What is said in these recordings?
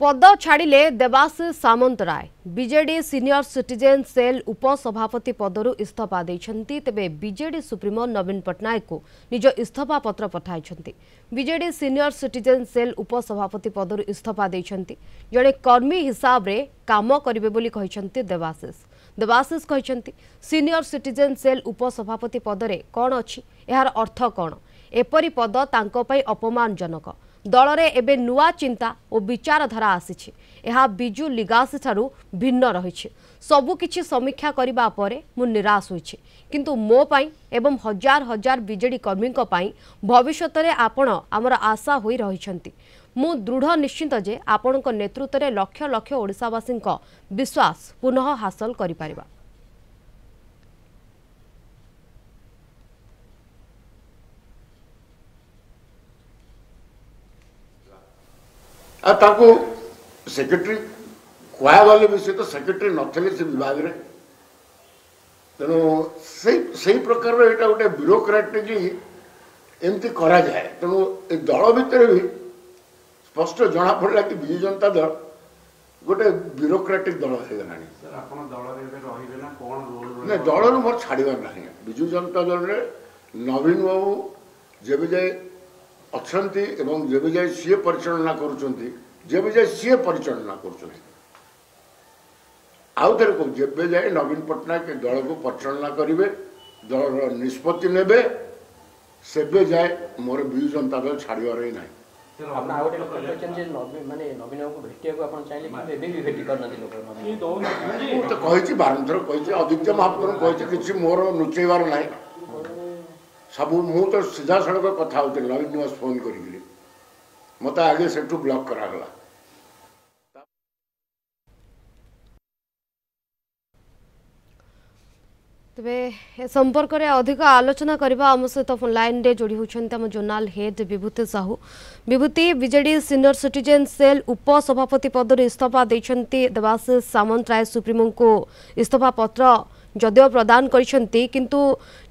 पद छाड़िले Debashish Samantaray BJD senior citizen cell उपसभापति पदरु इस्तीफा देइछन्ति। तेबे बीजेडी सुप्रीमो नवीन पट्टनायक को निज इस्तीफा पत्र पठाइछन्ति। बीजेडी सीनियर सिटीजन सेल उपसभापति पदरु इस्तीफा देइछन्ति। जणे कर्मी हिसाब रे काम करिवे बोली कहिछन्ति देवाशीष कहिछन्ति सीनियर सिटीजन सेल उपसभापति पदरे कोन अछि, एहार अर्थ कोन, एपरि पद तांको पई अपमानजनक। दलरे एबे नुआ चिंता और विचारधारा आसी बिजु लिगासी ठारू भिन्न रही सबु किछि समीक्षा करिबा परे मु निराश होइछि, किंतु मो पाई एवं हजार हजार बीजेडी कर्मी भविष्यत रे आपण आमर आशा होई रहिछन्ति। मु दृढ़ निश्चित जे आपणक नेतृत्व रे लक्ष लक्ष ओडिसावासी विश्वास पुनः हासिल करि परिबा। सेक्रेटरी कहवाले भी तो सेक्रेटरी नथिले से विभाग रे तेणु से प्रकार यहाँ गोटे ब्यूरोक्रेटिकली एमती करा जाए। तेणु दल भितर भी स्पष्ट जना पड़ा कि विजु जनता दल गोटे ब्यूरोक्रेटिक दल हो गला। दल मोर छाड़बार ना विजु जनता दल रे नवीन बाबू जब जाए अच्छी एवं जब जाए सी परिचालना करुँच जब जाए सी परिचालना कर आउ थे कहूँ जब जाए नवीन पट्टनायक दल को परिचालना करेंगे दल निष्पत्ति नेबे सेबे जाए मोर विजु जनता दल छाड़बार ही ना। तो कही बारंथर कही अदित्य महाप्रभु कही कि मोर लुचेबार ना सब मु तो सीधा सड़क कथा होती नवीन निवास फोन करी मत आगे से ब्लॉक करागला। तबे ए संपर्क में अधिक आलोचना करबा आम सहित फोन लाइन रे जोड़ी होछन्ते हम जोनाल हेड विभूति साहू। विभूति बीजेडी सीनियर सिटीजन सेल उपसभापति पद इस्तीफा देइछन्ति देवाशीष सामंतराय सुप्रीमो को इस्तीफा पत्र जदिव प्रदान करिसेंती, किंतु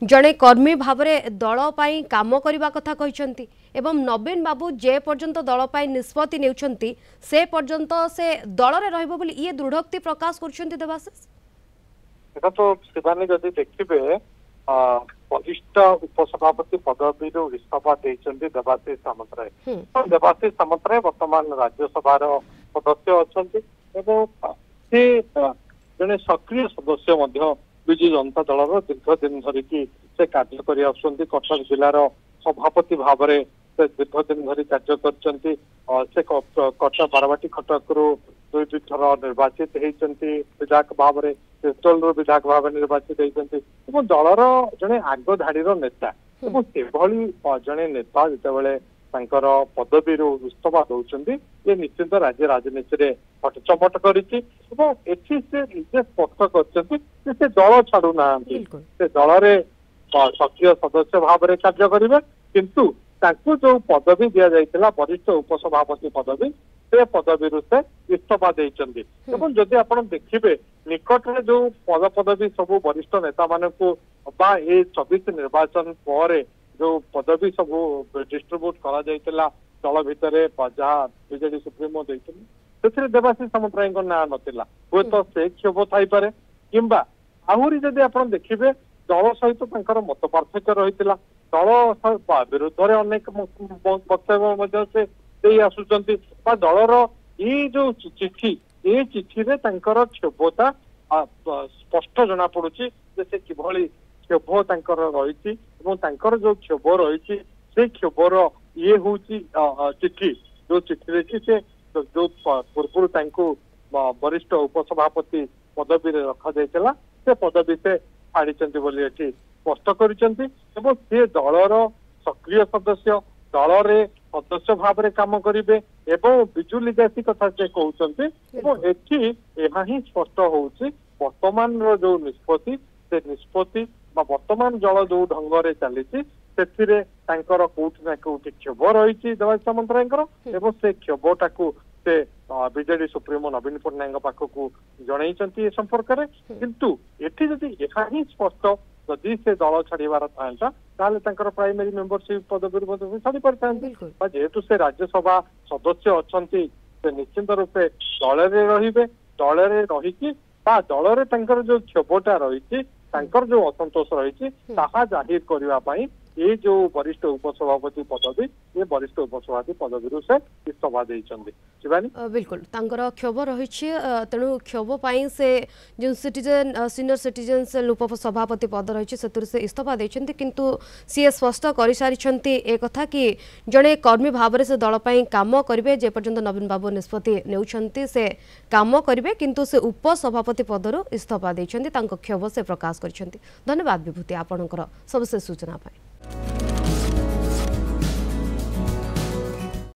जड़े कर्मी भाव में दल पाई काम करबा कथा कहिसेंती एवं नवीन बाबू जे पर्यंत दल पाई निष्पत्ति नेउछन्ती से पर्यंत से दल रे रहबो बोली ये दृढ़ोक्ति प्रकाश करछन्ती देवाशीष। एटा तो शिवानी जदि देखिबे वरिष्ठ उपसभापति पदवी इस्तीफा देइछन्ती देवाशीष सामंतराय। देवाशीष सामंतराय वर्तमान राज्यसभा सदस्य अछन्ती एवं से जने सक्रिय सदस्य विजु जनता दल दीर्घ दिन धरिकी से कार्य कर आसुंती। कटक जिलार सभापति भाव में से दीर्घ दिन धरी कार्य करछन्ती। से कटक बारवाटी खटक रु दुई थर निर्वाचित होती विधायक भाव में तिर्तोल विधायक भाव निर्वाचित होती दलर जड़े आग धाड़ी नेता और जड़े नेता जितेबाला पदवी इस्तीफा दौरान ये निश्चित राज्य राजनीति में हटचमट करिछि एवं एथि से निजे स्पष्ट करछन्ति कि से दल छाड़ू ना से दल रे सक्रिय सदस्य भाव में कार्य करिवे, किंतु तांकु जो पदवी दिया जाइतिला वरिष्ठ उपसभापति पदवी से पदवी से इस्तीफा देइछन्ति। एवं जदि आपण देखिबे निकट में जो पदवी सब वरिष्ठ नेता मानकु बा ए 24 निर्वाचन पर जो पदवी सब डिस्ट्रीब्यूट करा जाइतिला दल भितर जहाँ बीजेडी सुप्रीमो देथिले देवाशीष सामंतराय ना नथिला हुए तो से क्षोभ थाई पारे किंबा आहुरी जदि आपण देखिबे दल सहित मत पार्थक्य रहितिला दल विरुद्ध में अनेक वक्तव्य से दे आसुचंती दलर ये जो चिठी ये चिठी रे तांकर क्षोभता स्पष्ट जना पड़ुची से किभली क्षोभ तांकर रहिछि एवं तांकर जो क्षोभ रही से क्षोभर ये हूँ चिठी जो चिठी रही से जो पूर्व वरिष्ठ उपसभापति पदवी रखा जाइला से पदवी से छाड़ी स्पष्ट कर से दलर सक्रिय सदस्य दल रे सदस्य भाव में काम करेंगे एवं बिजु लिगासी कथा से कहते ही स्पष्ट होउछि वर्तमान जो निष्पत्ति से निष्पत्ति वर्तमान जल जो ढंग से चली कोटि ना कोटि क्षोभ रही देवाशीष सामंतराय एवं से क्षोभटा से बीजेडी सुप्रीमो नवीन पट्टनायक पाखक जन संपर्क में, किंतु एठी जदि यह ही स्पष्ट जदि से दल छाड़बार था प्राइमरी मेंबरशिप पदवी छाड़ी पारि जेहेतु से राज्यसभा सदस्य अच्छा से निश्चित रूपे दल रे रही दल जो क्षोभटा रही जो असंतोष रही जाहिर करने ये जो वरिष्ठ उपसभापति पदवी ये वरिष्ठ उपसभापति पदवी से इस्तीफा देइछन्ति शिवानी बिल्कुल तांकर क्षोभ रही तेणु क्षोभ पाई से जो सिटीजन सीनियर सिटीजन सेल उपसभापति पद रही से इस्तीफा देइछन्ति किंतु सी स्पष्ट कर सारी ए कथा कि जड़े कर्मी भाव से दल काम करेंगे जेपर्यंत नवीन बाबू निष्पत्ति नेउछन्ति से काम करेंगे किंतु से उपसभापति पदर इस्तीफा देइछन्ति तांको क्षोभ से प्रकाश करिसेंति। धन्यवाद विभूति आपणकर सबसे सूचना पाई।